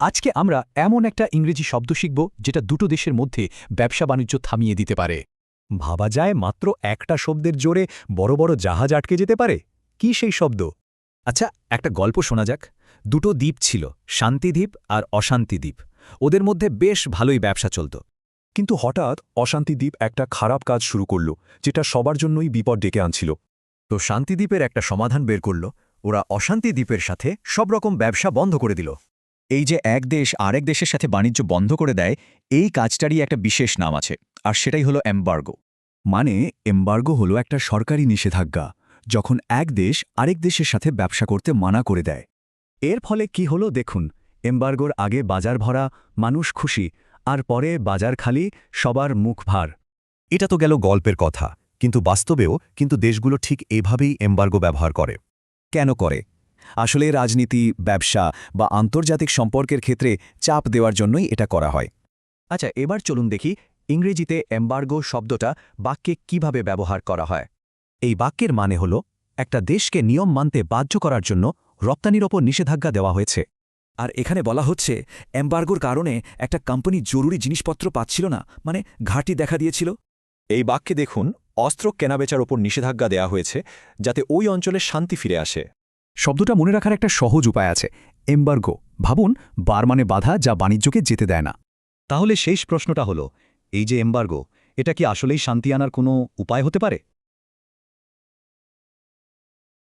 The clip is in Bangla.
আজকে আমরা এমন একটা ইংরেজি শব্দ শিখব যেটা দুটো দেশের মধ্যে ব্যবসা বাণিজ্য থামিয়ে দিতে পারে। ভাবা যায় মাত্র একটা শব্দের জোরে বড় বড় জাহাজ আটকে যেতে পারে। কি সেই শব্দ? আচ্ছা, একটা গল্প শোনা যাক। দুটো দ্বীপ ছিল, শান্তিদ্বীপ আর অশান্তিদ্বীপ। ওদের মধ্যে বেশ ভালোই ব্যবসা চলত। কিন্তু হঠাৎ অশান্তিদ্বীপ একটা খারাপ কাজ শুরু করল, যেটা সবার জন্যই বিপদ ডেকে আনছিল। তো শান্তিদ্বীপের একটা সমাধান বের করল। ওরা অশান্তিদ্বীপের সাথে সব রকম ব্যবসা বন্ধ করে দিল। এই যে এক দেশ আরেক দেশের সাথে বাণিজ্য বন্ধ করে দেয়, এই কাজটারই একটা বিশেষ নাম আছে, আর সেটাই হলো এমবার্গো। মানে এমবার্গো হলো একটা সরকারি নিষেধাজ্ঞা, যখন এক দেশ আরেক দেশের সাথে ব্যবসা করতে মানা করে দেয়। এর ফলে কি হলো দেখুন, এমবার্গোর আগে বাজার ভরা, মানুষ খুশি, আর পরে বাজার খালি, সবার মুখ ভার। এটা তো গেল গল্পের কথা, কিন্তু বাস্তবেও দেশগুলো ঠিক এভাবেই এমবার্গো ব্যবহার করে। কেন করে? আসলে রাজনীতি, ব্যবসা বা আন্তর্জাতিক সম্পর্কের ক্ষেত্রে চাপ দেওয়ার জন্যই এটা করা হয়। আচ্ছা, এবার চলুন দেখি ইংরেজিতে এমবার্গো শব্দটা বাক্যে কিভাবে ব্যবহার করা হয়। এই বাক্যের মানে হল একটা দেশকে নিয়ম মানতে বাধ্য করার জন্য রপ্তানির ওপর নিষেধাজ্ঞা দেওয়া হয়েছে। আর এখানে বলা হচ্ছে এমবার্গোর কারণে একটা কোম্পানি জরুরি জিনিসপত্র পাচ্ছিল না, মানে ঘাটতি দেখা দিয়েছিল। এই বাক্যে দেখুন, অস্ত্র কেনাবেচার ওপর নিষেধাজ্ঞা দেওয়া হয়েছে, যাতে ওই অঞ্চলে শান্তি ফিরে আসে। শব্দটা মনে রাখার একটা সহজ উপায় আছে, এমবার্গো। ভাবুন, বার মানে বাধা, যা বাণিজ্যকে যেতে দেয় না। তাহলে শেষ প্রশ্নটা হলো, এই যে এমবার্গো, এটা কি আসলেই শান্তি আনার কোনো উপায় হতে পারে?